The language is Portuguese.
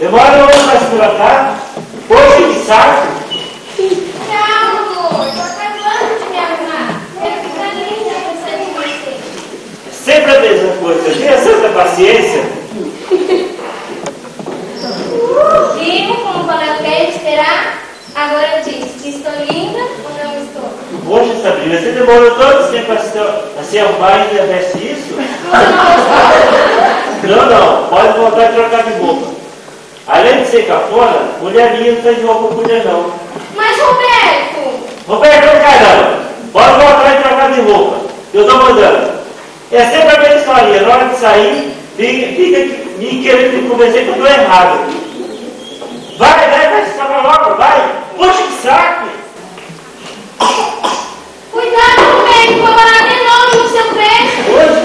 Demora hoje para se levantar? Poxa, que saco! Calma, estou acabando de me arrumar. Quero ficar linda pensando em você. Sempre a mesma coisa. Tenha santa paciência. Vivo como valeu a pena esperar. Agora diz, estou linda ou não estou? Poxa, Sabrina, você demorou todo esse tempo a se arrumar e ainda veste isso? Não, pode voltar a trocar de roupa. Além de ser cafona, mulherinha não faz roupa por mulher não. Mas Roberto! Roberto, caramba! Pode voltar e trocar de roupa. Eu tô mandando. É sempre a mesma historinha. Na hora de sair, fica me querendo me convencer que eu tô errado. Vai, se tava logo, vai! Poxa, que saco! Cuidado, Roberto, vou parar de novo no seu pé! Hoje?